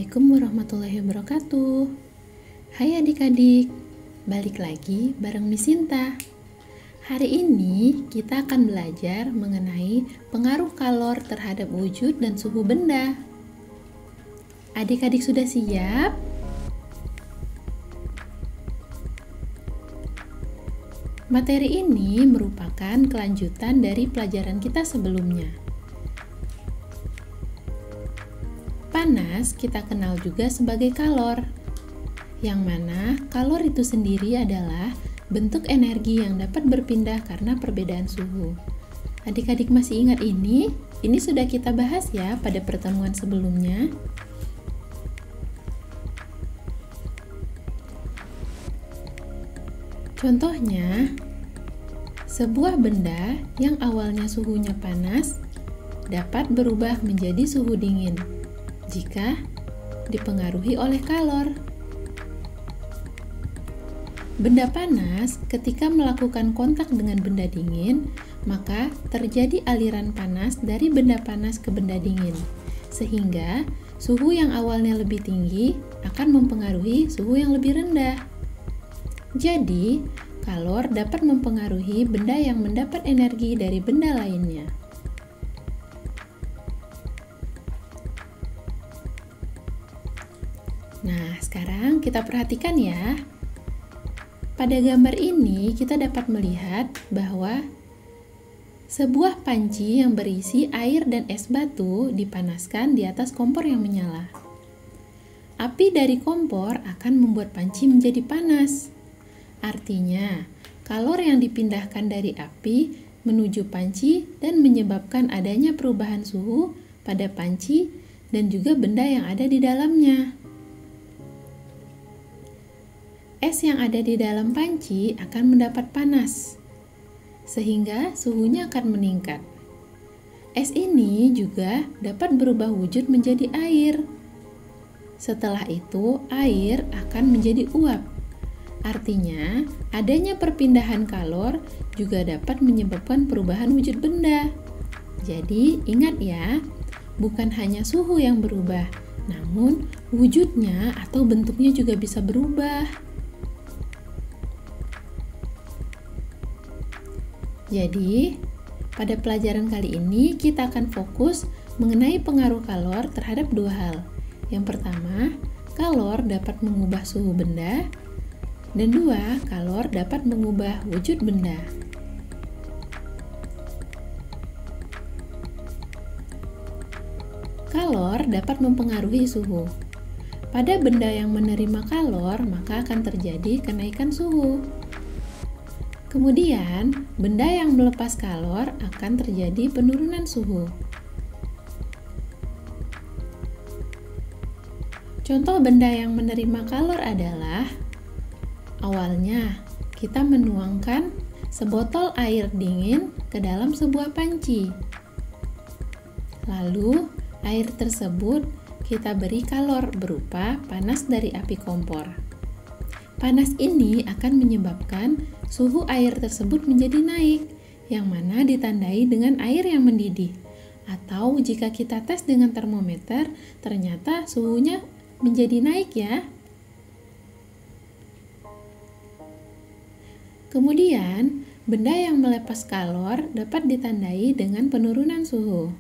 Assalamualaikum warahmatullahi wabarakatuh. Hai adik-adik, balik lagi bareng Miss Sinta. Hari ini kita akan belajar mengenai pengaruh kalor terhadap wujud dan suhu benda. Adik-adik sudah siap? Materi ini merupakan kelanjutan dari pelajaran kita sebelumnya. Panas kita kenal juga sebagai kalor, yang mana kalor itu sendiri adalah bentuk energi yang dapat berpindah karena perbedaan suhu. Adik-adik masih ingat ini? Ini sudah kita bahas ya pada pertemuan sebelumnya. Contohnya, sebuah benda yang awalnya suhunya panas dapat berubah menjadi suhu dingin jika dipengaruhi oleh kalor. Benda panas ketika melakukan kontak dengan benda dingin, maka terjadi aliran panas dari benda panas ke benda dingin, sehingga suhu yang awalnya lebih tinggi akan mempengaruhi suhu yang lebih rendah. Jadi, kalor dapat mempengaruhi benda yang mendapat energi dari benda lainnya. Nah, sekarang kita perhatikan ya. Pada gambar ini kita dapat melihat bahwa sebuah panci yang berisi air dan es batu dipanaskan di atas kompor yang menyala. Api dari kompor akan membuat panci menjadi panas. Artinya, kalor yang dipindahkan dari api menuju panci dan menyebabkan adanya perubahan suhu pada panci dan juga benda yang ada di dalamnya. Es yang ada di dalam panci akan mendapat panas, sehingga suhunya akan meningkat. Es ini juga dapat berubah wujud menjadi air. Setelah itu, air akan menjadi uap. Artinya, adanya perpindahan kalor juga dapat menyebabkan perubahan wujud benda. Jadi, ingat ya, bukan hanya suhu yang berubah, namun wujudnya atau bentuknya juga bisa berubah. Jadi, pada pelajaran kali ini kita akan fokus mengenai pengaruh kalor terhadap dua hal. Yang pertama, kalor dapat mengubah suhu benda, dan dua, kalor dapat mengubah wujud benda. Kalor dapat mempengaruhi suhu. Pada benda yang menerima kalor, maka akan terjadi kenaikan suhu. Kemudian, benda yang melepas kalor akan terjadi penurunan suhu. Contoh benda yang menerima kalor adalah awalnya kita menuangkan sebotol air dingin ke dalam sebuah panci. Lalu, air tersebut kita beri kalor berupa panas dari api kompor. Panas ini akan menyebabkan suhu air tersebut menjadi naik, yang mana ditandai dengan air yang mendidih. Atau jika kita tes dengan termometer, ternyata suhunya menjadi naik ya. Kemudian, benda yang melepas kalor dapat ditandai dengan penurunan suhu.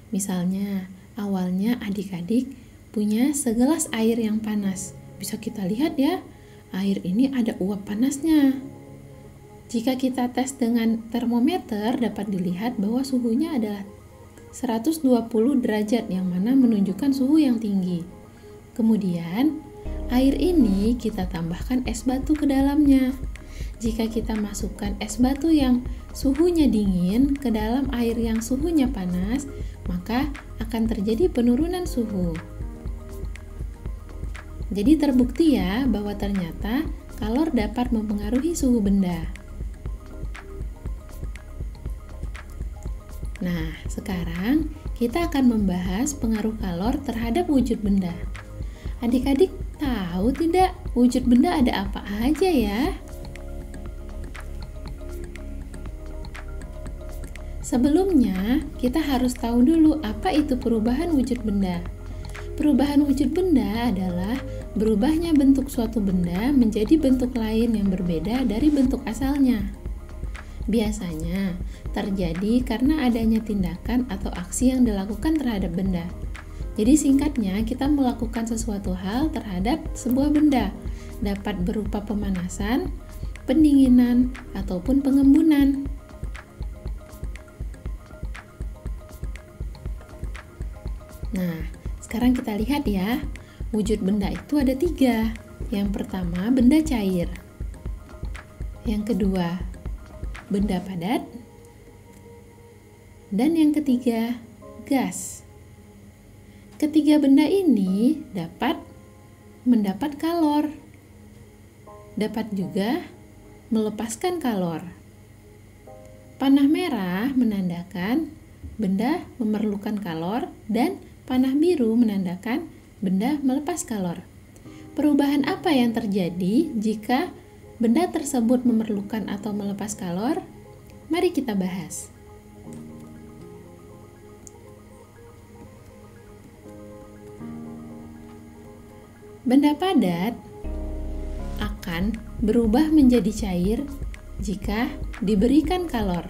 Misalnya, awalnya adik-adik punya segelas air yang panas. Bisa kita lihat ya, air ini ada uap panasnya. Jika kita tes dengan termometer, dapat dilihat bahwa suhunya adalah 120 derajat, yang mana menunjukkan suhu yang tinggi. Kemudian, air ini kita tambahkan es batu ke dalamnya. Jika kita masukkan es batu yang suhunya dingin ke dalam air yang suhunya panas, maka akan terjadi penurunan suhu. Jadi terbukti ya bahwa ternyata kalor dapat mempengaruhi suhu benda. Nah, sekarang kita akan membahas pengaruh kalor terhadap wujud benda. Adik-adik tahu tidak wujud benda ada apa aja ya? Sebelumnya, kita harus tahu dulu apa itu perubahan wujud benda. Perubahan wujud benda adalah berubahnya bentuk suatu benda menjadi bentuk lain yang berbeda dari bentuk asalnya. Biasanya terjadi karena adanya tindakan atau aksi yang dilakukan terhadap benda. Jadi singkatnya, kita melakukan sesuatu hal terhadap sebuah benda, dapat berupa pemanasan, pendinginan, ataupun pengembunan. Nah, sekarang kita lihat ya, wujud benda itu ada 3. Yang pertama, benda cair. Yang kedua, benda padat. Dan yang ketiga, gas. Ketiga benda ini dapat mendapat kalor, dapat juga melepaskan kalor. Panah merah menandakan benda memerlukan kalor dan panah biru menandakan benda melepas kalor. Perubahan apa yang terjadi jika benda tersebut memerlukan atau melepas kalor? Mari kita bahas. Benda padat akan berubah menjadi cair jika diberikan kalor.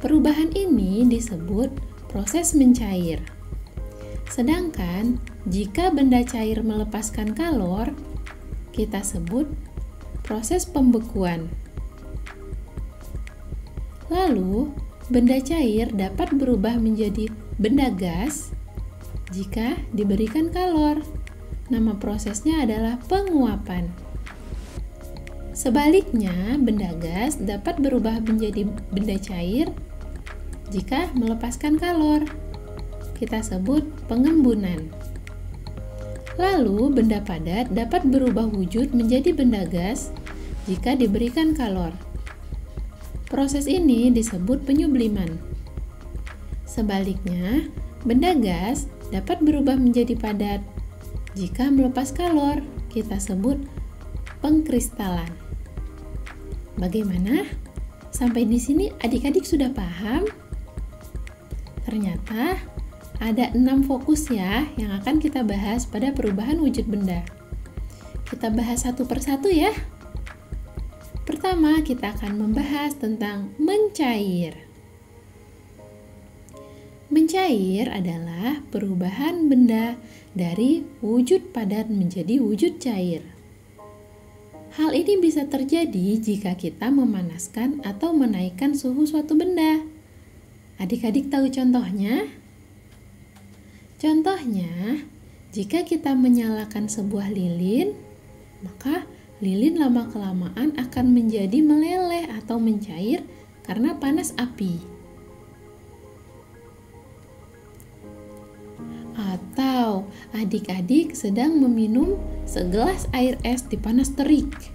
Perubahan ini disebut proses mencair. Sedangkan jika benda cair melepaskan kalor, kita sebut proses pembekuan. Lalu, benda cair dapat berubah menjadi benda gas jika diberikan kalor. Nama prosesnya adalah penguapan. Sebaliknya, benda gas dapat berubah menjadi benda cair jika melepaskan kalor. Kita sebut pengembunan. Lalu, benda padat dapat berubah wujud menjadi benda gas jika diberikan kalor. Proses ini disebut penyubliman. Sebaliknya, benda gas dapat berubah menjadi padat jika melepas kalor. Kita sebut pengkristalan. Bagaimana? Sampai di sini adik-adik sudah paham? Ternyata ada 6 fokus ya yang akan kita bahas pada perubahan wujud benda. Kita bahas satu persatu ya. Pertama, kita akan membahas tentang mencair. Mencair adalah perubahan benda dari wujud padat menjadi wujud cair. Hal ini bisa terjadi jika kita memanaskan atau menaikkan suhu suatu benda. Adik-adik tahu contohnya? Contohnya, jika kita menyalakan sebuah lilin, maka lilin lama-kelamaan akan menjadi meleleh atau mencair karena panas api. Atau adik-adik sedang meminum segelas air es di panas terik.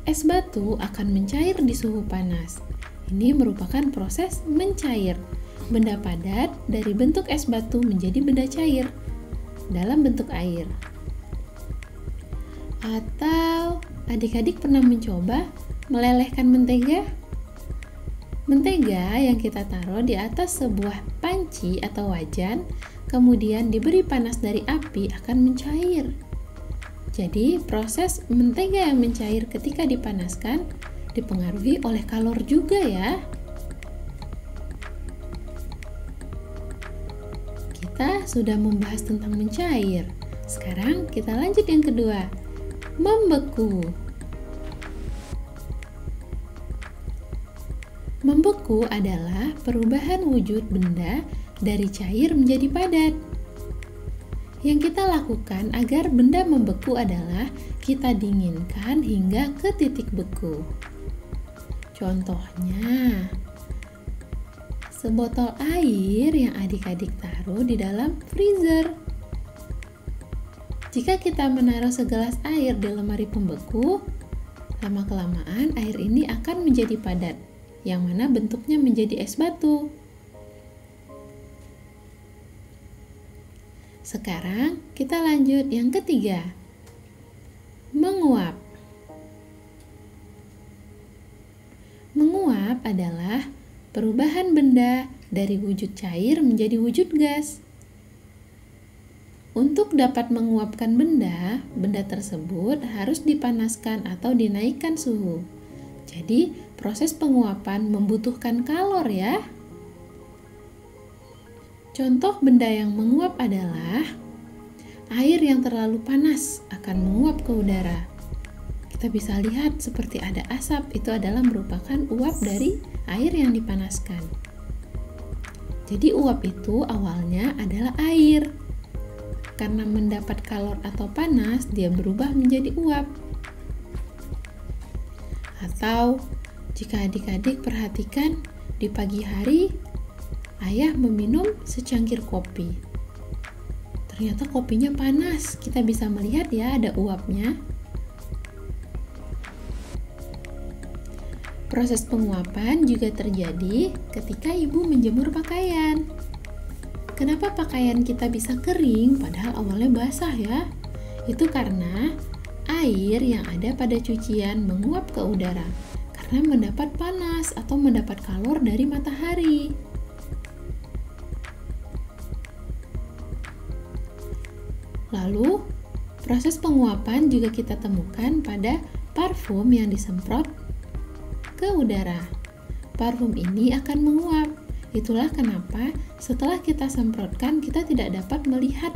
Es batu akan mencair di suhu panas. Ini merupakan proses mencair. Benda padat dari bentuk es batu menjadi benda cair dalam bentuk air. Atau adik-adik pernah mencoba melelehkan mentega? Mentega yang kita taruh di atas sebuah panci atau wajan, kemudian diberi panas dari api akan mencair. Jadi, proses mentega yang mencair ketika dipanaskan dipengaruhi oleh kalor juga ya. Kita sudah membahas tentang mencair. Sekarang kita lanjut yang kedua, membeku. Membeku adalah perubahan wujud benda dari cair menjadi padat. Yang kita lakukan agar benda membeku adalah kita dinginkan hingga ke titik beku. Contohnya, sebotol air yang adik-adik taruh di dalam freezer. Jika kita menaruh segelas air di lemari pembeku, lama-kelamaan air ini akan menjadi padat, yang mana bentuknya menjadi es batu. Sekarang kita lanjut yang ketiga, menguap. adalah perubahan benda dari wujud cair menjadi wujud gas. Untuk dapat menguapkan benda, benda tersebut harus dipanaskan atau dinaikkan suhu. Jadi, proses penguapan membutuhkan kalor ya. Contoh benda yang menguap adalah air yang terlalu panas akan menguap ke udara. Kita bisa lihat seperti ada asap, itu adalah merupakan uap dari air yang dipanaskan. Jadi uap itu awalnya adalah air. Karena mendapat kalor atau panas, dia berubah menjadi uap. Atau jika adik-adik perhatikan di pagi hari, ayah meminum secangkir kopi. Ternyata kopinya panas, kita bisa melihat ya ada uapnya. Proses penguapan juga terjadi ketika ibu menjemur pakaian. Kenapa pakaian kita bisa kering padahal awalnya basah ya? Itu karena air yang ada pada cucian menguap ke udara karena mendapat panas atau mendapat kalor dari matahari. Lalu, proses penguapan juga kita temukan pada parfum yang disemprot ke udara. Parfum ini akan menguap. Itulah kenapa setelah kita semprotkan, kita tidak dapat melihat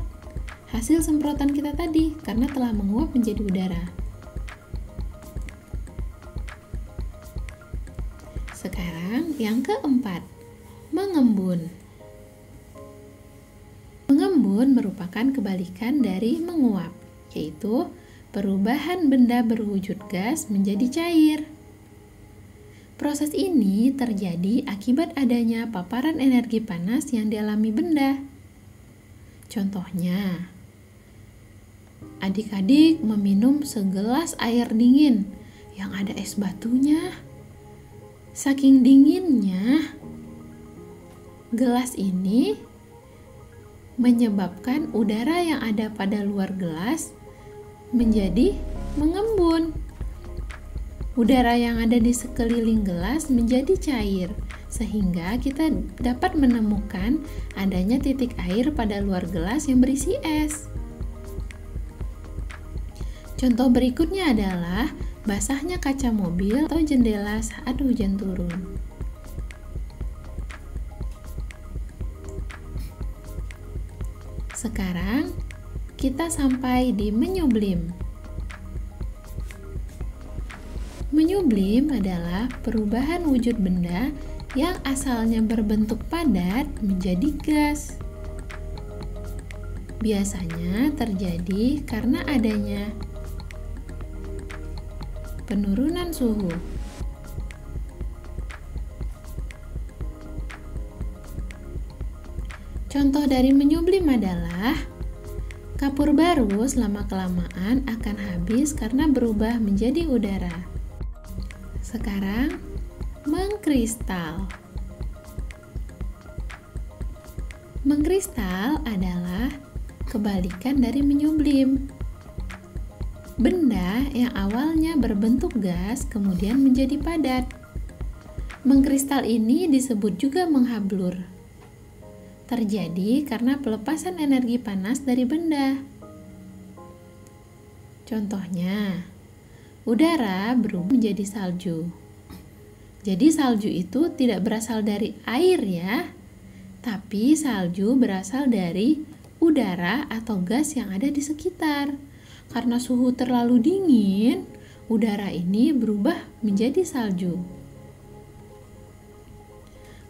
hasil semprotan kita tadi karena telah menguap menjadi udara. Sekarang yang keempat, mengembun. Mengembun merupakan kebalikan dari menguap, yaitu perubahan benda berwujud gas menjadi cair. Proses ini terjadi akibat adanya paparan energi panas yang dialami benda. Contohnya, adik-adik meminum segelas air dingin yang ada es batunya. Saking dinginnya, gelas ini menyebabkan udara yang ada pada luar gelas menjadi mengembun. Udara yang ada di sekeliling gelas menjadi cair, sehingga kita dapat menemukan adanya titik air pada luar gelas yang berisi es. Contoh berikutnya adalah basahnya kaca mobil atau jendela saat hujan turun. Sekarang kita sampai di menyublim. Menyublim adalah perubahan wujud benda yang asalnya berbentuk padat menjadi gas. Biasanya terjadi karena adanya penurunan suhu. Contoh dari menyublim adalah kapur baru selama-kelamaan akan habis karena berubah menjadi udara. Sekarang, mengkristal. Mengkristal adalah kebalikan dari menyublim. Benda yang awalnya berbentuk gas kemudian menjadi padat. Mengkristal ini disebut juga menghablur. Terjadi karena pelepasan energi panas dari benda. Contohnya, udara berubah menjadi salju. Jadi salju itu tidak berasal dari air ya, tapi salju berasal dari udara atau gas yang ada di sekitar. Karena suhu terlalu dingin, udara ini berubah menjadi salju.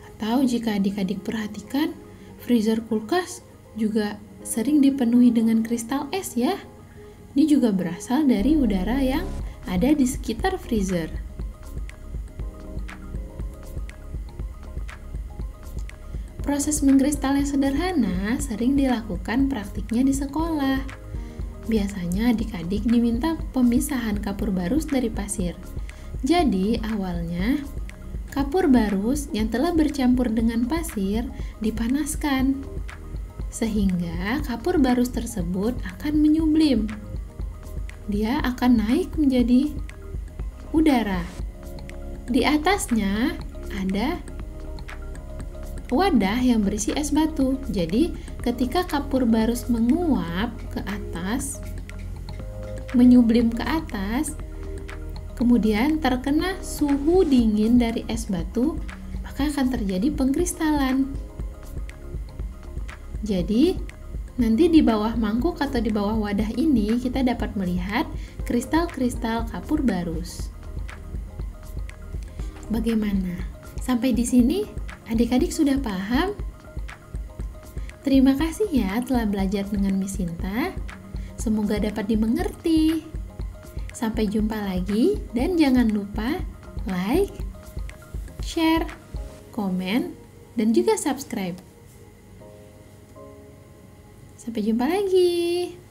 Atau jika adik-adik perhatikan, freezer kulkas juga sering dipenuhi dengan kristal es ya. Ini juga berasal dari udara yang ada di sekitar freezer. Proses mengkristal yang sederhana sering dilakukan praktiknya di sekolah. Biasanya adik-adik diminta pemisahan kapur barus dari pasir. Jadi awalnya kapur barus yang telah bercampur dengan pasir dipanaskan, sehingga kapur barus tersebut akan menyublim. Dia akan naik menjadi udara. Di atasnya ada wadah yang berisi es batu. Jadi ketika kapur barus menguap ke atas, menyublim ke atas, kemudian terkena suhu dingin dari es batu, maka akan terjadi pengkristalan. Jadi, nanti di bawah mangkuk atau di bawah wadah ini kita dapat melihat kristal-kristal kapur barus. Bagaimana? Sampai di sini adik-adik sudah paham? Terima kasih ya telah belajar dengan Miss Sinta. Semoga dapat dimengerti. Sampai jumpa lagi dan jangan lupa like, share, komen, dan juga subscribe. Sampai jumpa lagi.